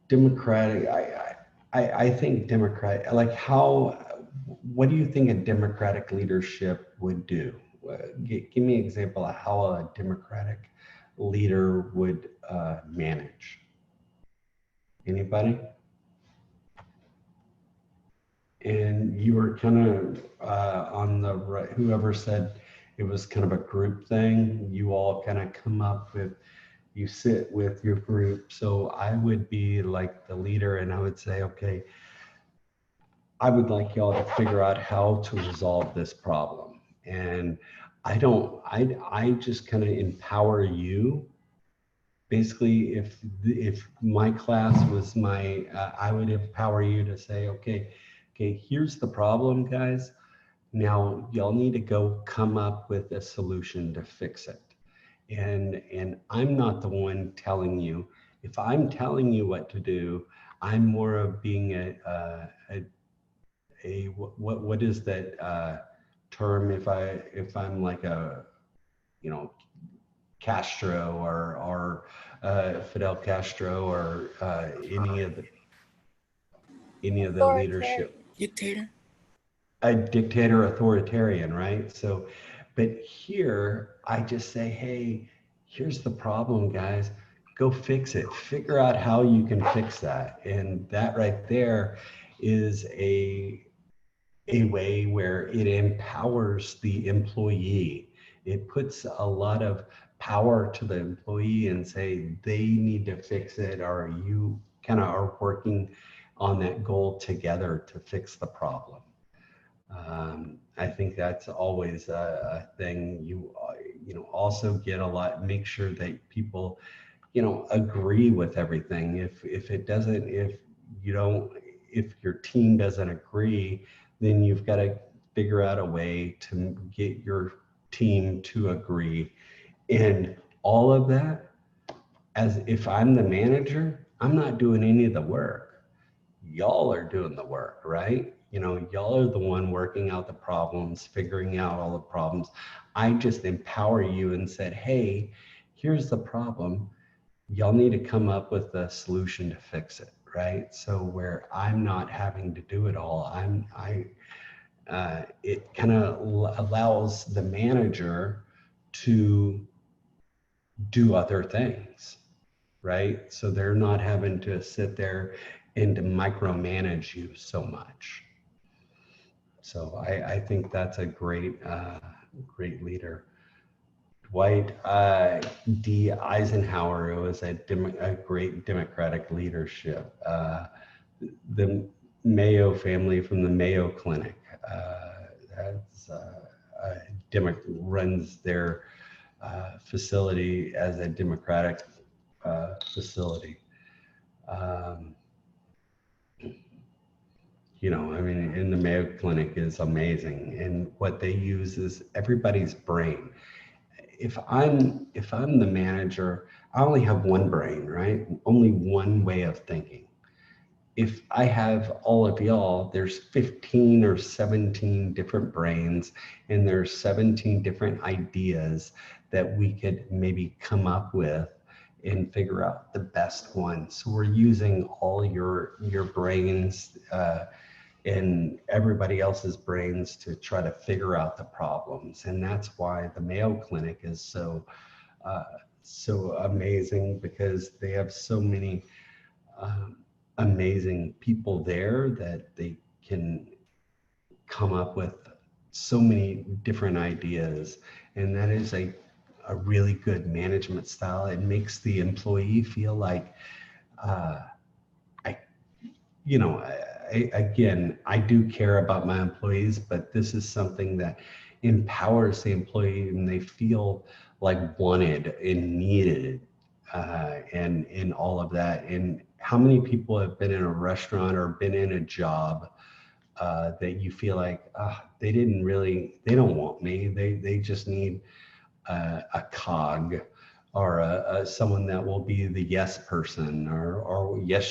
S1: Democratic. I think democratic. Like how? What do you think a democratic leadership would do? Give me an example of how a democratic leader would manage. Anybody? And you were kind of on the right. Whoever said it was kind of a group thing. You all kind of come up with. You sit with your group. So I would be like the leader, and I would say, okay, I would like y'all to figure out how to resolve this problem. And I just kind of empower you. Basically, if my class was I would empower you to say, okay, here's the problem, guys. Now y'all need to go come up with a solution to fix it. And I'm not the one telling you. If I'm telling you what to do, I'm more of being what is that term, if I'm like a, you know, Castro or Fidel Castro or any of the
S2: Authoritarian.
S1: leadership,
S4: Dictator.
S1: a dictator, authoritarian, right? So, but here I just say, hey, here's the problem, guys. Go fix it. Figure out how you can fix that. And that right there is a way where it empowers the employee. It puts a lot of power to the employee and say they need to fix it, or you kind of are working on that goal together to fix the problem. I think that's always a thing. Also get a lot, make sure that people, agree with everything. If it doesn't, if you don't, if your team doesn't agree, then you've got to figure out a way to get your team to agree. And all of that, as if I'm the manager, I'm not doing any of the work. Y'all are doing the work, right? Y'all are the one working out the problems, figuring out all the problems. I just empower you and said, hey, here's the problem. Y'all need to come up with a solution to fix it, right? So where I'm not having to do it all, it kind of allows the manager to do other things. right? So they're not having to sit there and to micromanage you so much. So I think that's a great leader. Dwight D. Eisenhower was a great Democratic leadership. The Mayo family from the Mayo Clinic that's, runs their facility as a Democratic facility. Um, I mean, in the Mayo Clinic is amazing, and what they use is everybody's brain. If I'm the manager, I only have one brain, right? Only one way of thinking. If I have all of y'all, there's 15 or 17 different brains, and there's 17 different ideas that we could maybe come up with and figure out the best one. So we're using all your brains and everybody else's brains to try to figure out the problems. And that's why the Mayo Clinic is uh, so amazing, because they have so many um, amazing people there that they can come up with so many different ideas. And that is a really good management style. It makes the employee feel like, uh, I, again, I do care about my employees, but this is something that empowers the employee and they feel like wanted and needed, and all of that. And how many people have been in a restaurant or been in a job that you feel like, they don't want me. They just need a cog, or someone that will be the yes person, or yes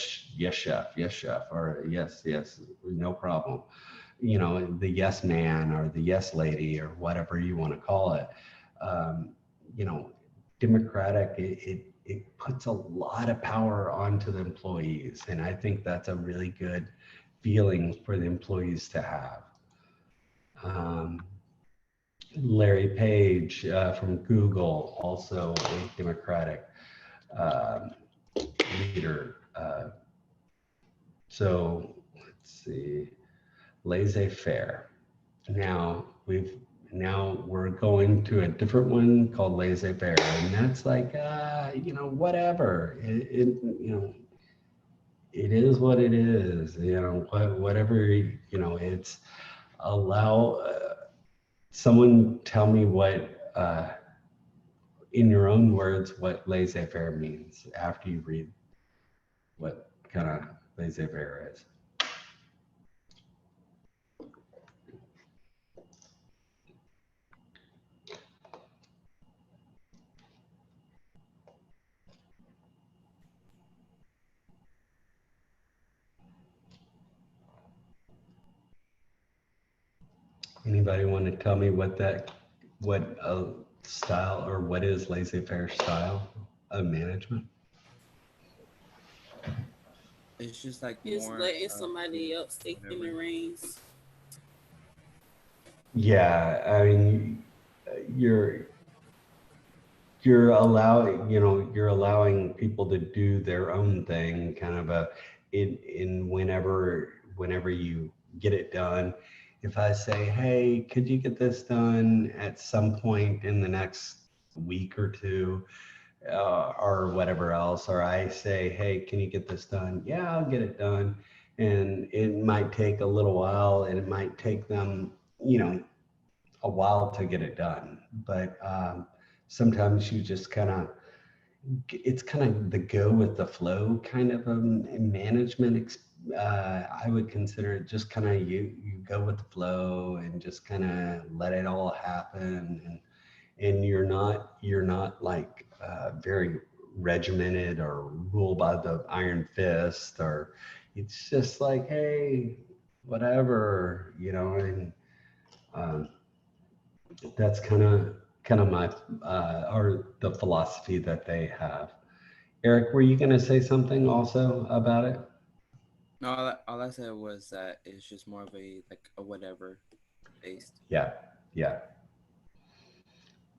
S1: chef, yes chef, or yes, no problem. The yes man or the yes lady, or whatever you want to call it. Um, you know, Democratic, it puts a lot of power onto the employees, and I think that's a really good feeling for the employees to have. Um, Larry Page from Google, also a Democratic um, leader. So let's see, laissez-faire. Now we're going to a different one called laissez-faire, and that's like whatever. It is what it is. Whatever. It's allow. Someone tell me what. In your own words, what laissez-faire means after you read what kind of laissez-faire is. Anybody want to tell me what style, or what is laissez-faire style of management?
S3: It's just like
S4: It's
S3: more
S4: letting
S3: of
S4: somebody else take in the
S3: whatever.
S4: reins.
S1: Yeah, I mean, you're you're allowing people to do their own thing, kind of in whenever you get it done. If I say, hey, could you get this done at some point in the next week or two, or whatever else, or I say, hey, can you get this done? Yeah, I'll get it done. And it might take a little while, and it might take them, a while to get it done. But sometimes you just it's kind of the go with the flow kind of management. I would consider it just kind of you go with the flow and just kind of let it all happen, and you're not like very regimented or ruled by the iron fist, or it's just like, hey, whatever, and um, that's kind of my or the philosophy that they have. Eric, were you going to say something also about it?
S3: No, all I said was that it's just more of a like a whatever based.
S1: Yeah, yeah.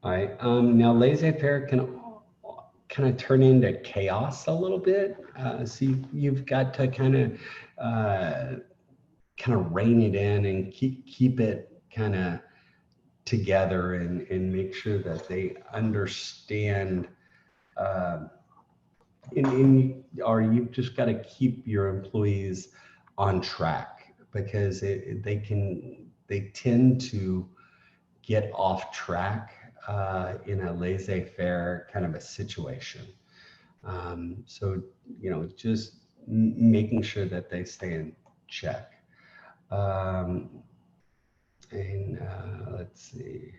S1: All right. Now laissez-faire can kind of turn into chaos a little bit. So you've got to kind of rein it in and keep it kind of together and make sure that they understand. Uh, or you've just got to keep your employees on track because they tend to get off track in a laissez-faire kind of a situation. So, just making sure that they stay in check. Um, and let's see,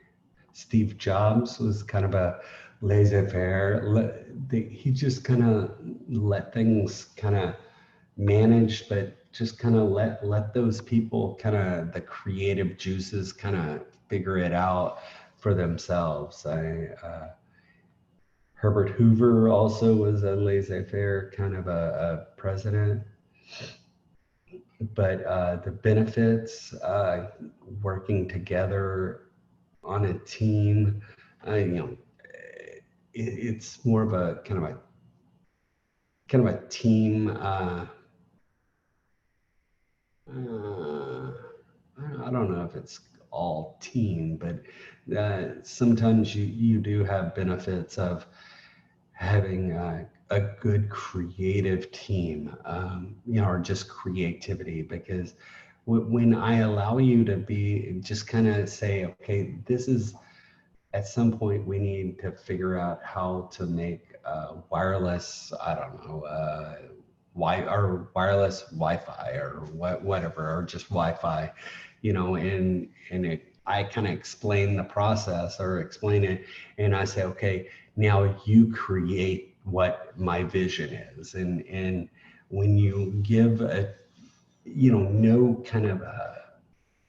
S1: Steve Jobs was kind of a laissez-faire. He just kind of let things kind of manage, but just kind of let those people kind of the creative juices kind of figure it out for themselves. Herbert Hoover also was a laissez-faire kind of a president, but the benefits, working together on a team, it's more of a kind of a team. I don't know if it's all team, but sometimes you do have benefits of having a good creative team, or just creativity, because when I allow you to be, just kind of say, okay, this is, at some point we need to figure out how to make wireless, I don't know, or wireless Wi-Fi or whatever, or just Wi-Fi, I kind of explain the process or explain it, and I say, okay, now you create what my vision is, and when you give no kind of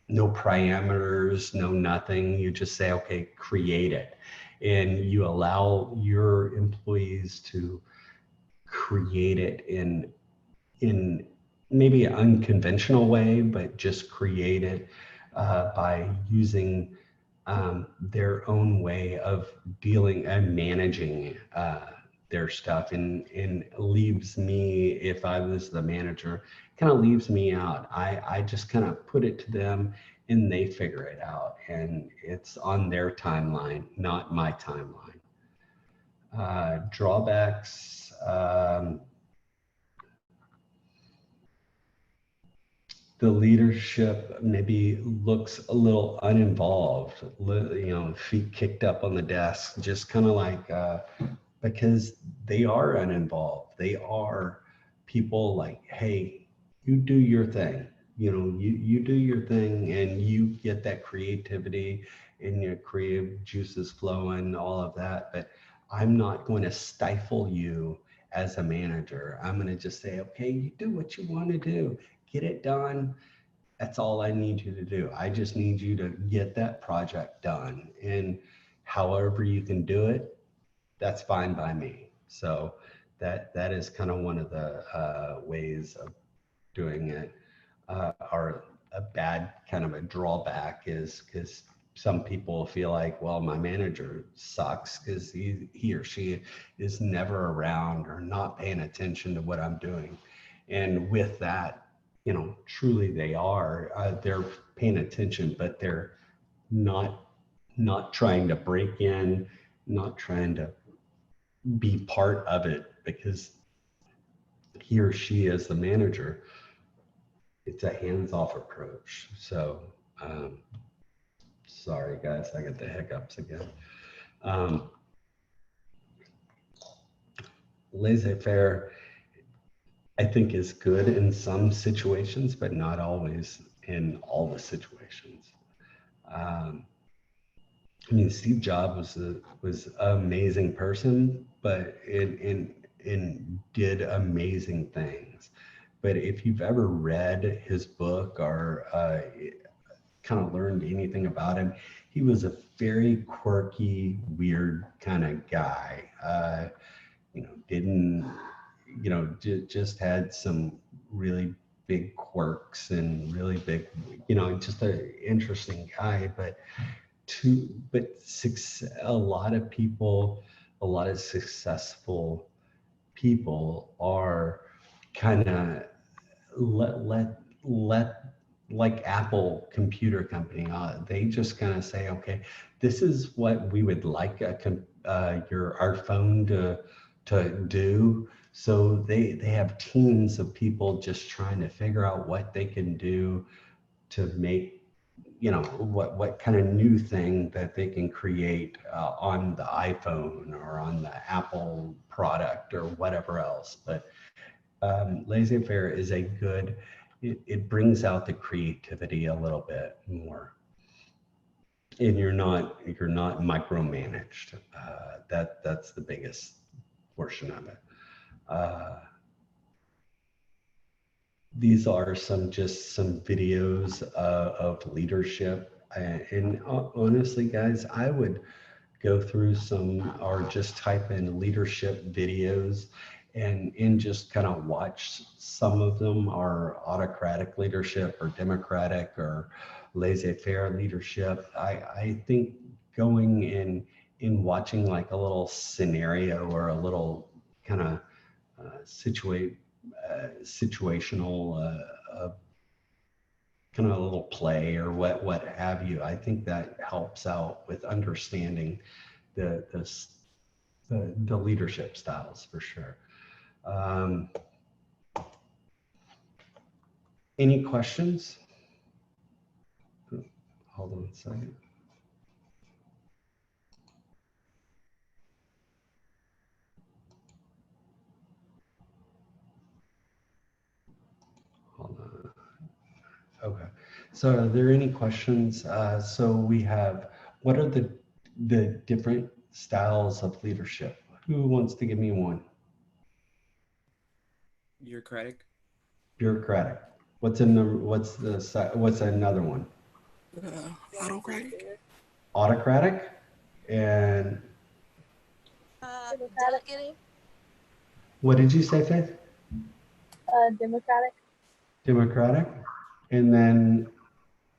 S1: no parameters, no nothing. You just say, okay, create it. And you allow your employees to create it in maybe an unconventional way, but just create it by using their own way of dealing and managing their stuff, and leaves me, if I was the manager, kind of leaves me out. I just kind of put it to them and they figure it out, and it's on their timeline, not my timeline. Drawbacks. The leadership maybe looks a little uninvolved, feet kicked up on the desk, just kind of like, because they are uninvolved. They are people like, hey, you do your thing. You do your thing, and you get that creativity and your creative juices flowing, all of that. But I'm not going to stifle you as a manager. I'm going to just say, okay, you do what you want to do, get it done. That's all I need you to do. I just need you to get that project done. And however you can do it, that's fine by me. So that is kind of one of the ways of doing it. Or a bad kind of a drawback is because some people feel like, well, my manager sucks because he or she is never around or not paying attention to what I'm doing. And with that, truly they are. They're paying attention, but they're not not trying to break in, not trying to be part of it, because he or she, as the manager, it's a hands-off approach. So, sorry guys, I get the hiccups again. Um, Laissez-faire, I think, is good in some situations, but not always in all the situations. I mean, Steve Jobs was an amazing person, but in did amazing things. But if you've ever read his book or kind of learned anything about him, he was a very quirky, weird kind of guy. Didn't, just had some really big quirks and really big, just an interesting guy. But a lot of people a lot of successful people are kind of let like Apple Computer Company, they just kind of say, okay, this is what we would like our phone to do. So they have teams of people just trying to figure out what they can do to make, what kind of new thing that they can create on the iPhone or on the Apple product or whatever else. But laissez-faire is it brings out the creativity a little bit more, and you're not micromanaged. That's the biggest portion of it. Uh, these are some videos of leadership, and honestly, guys, I would go through some or just type in leadership videos and just kind of watch. Some of them are autocratic leadership or democratic or laissez-faire leadership. I think going in watching like a little scenario or a little kind of situational kind of a little play or what have you. I think that helps out with understanding the the leadership styles for sure. Um, any questions? Hold on a second. Hold on. Okay. So are there any questions? So we have, what are the different styles of leadership? Who wants to give me one?
S3: Bureaucratic.
S1: Bureaucratic. What's another one?
S4: Autocratic.
S1: Autocratic. And
S5: Delegative.
S1: what did you say, Faith?
S2: Democratic.
S1: Democratic. And then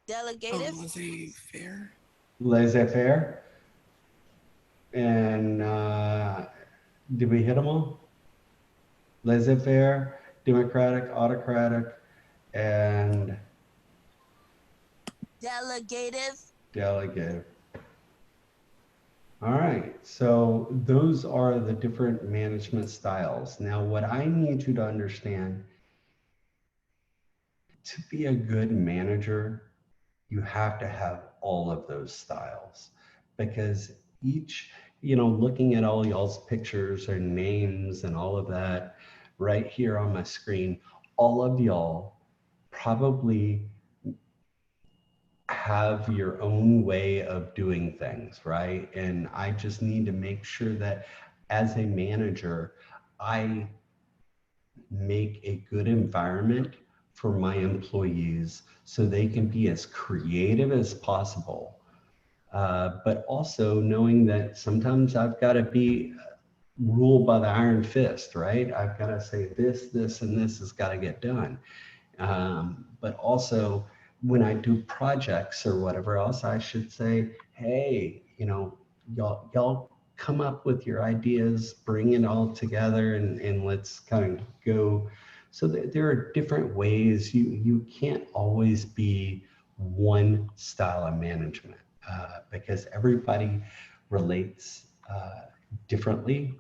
S5: Delegative.
S4: Laissez-faire.
S1: laissez-faire. And did we hit them all? Laissez-faire, democratic, autocratic, and
S5: Delegative.
S1: delegative. All right, so those are the different management styles. Now, what I need you to understand, to be a good manager, you have to have all of those styles, because each, looking at all y'all's pictures or names and all of that right here on my screen, all of y'all probably have your own way of doing things, right? And I just need to make sure that as a manager, I make a good environment for my employees so they can be as creative as possible. But also knowing that sometimes I've got to be ruled by the iron fist, right? I've got to say this, and this has got to get done. But also when I do projects or whatever else, I should say, hey, y'all come up with your ideas, bring it all together, and let's kind of go. So there are different ways. You can't always be one style of management because everybody relates differently,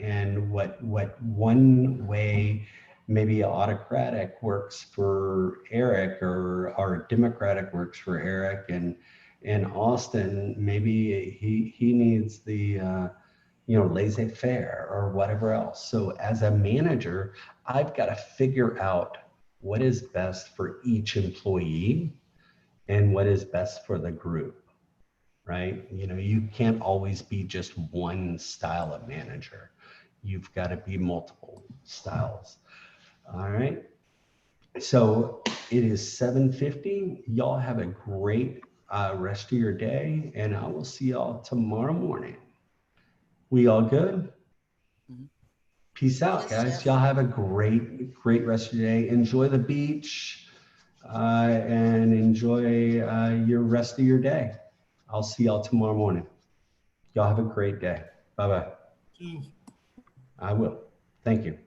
S1: and what one way maybe autocratic works for Eric, or democratic works for Eric, and Austin, maybe he needs the laissez-faire or whatever else. So as a manager, I've got to figure out what is best for each employee and what is best for the group, right? You can't always be just one style of manager. You've got to be multiple styles. All right. So it is 7:50. Y'all have a great rest of your day, and I will see y'all tomorrow morning. We all good?
S3: Mhm.
S1: Peace out,
S5: Yes,
S1: guys.
S5: Jeff.
S1: Y'all have a great rest of your day. Enjoy the beach and enjoy your rest of your day. I'll see y'all tomorrow morning. Y'all have a great day. Bye-bye.
S6: too.
S1: I will. Thank you.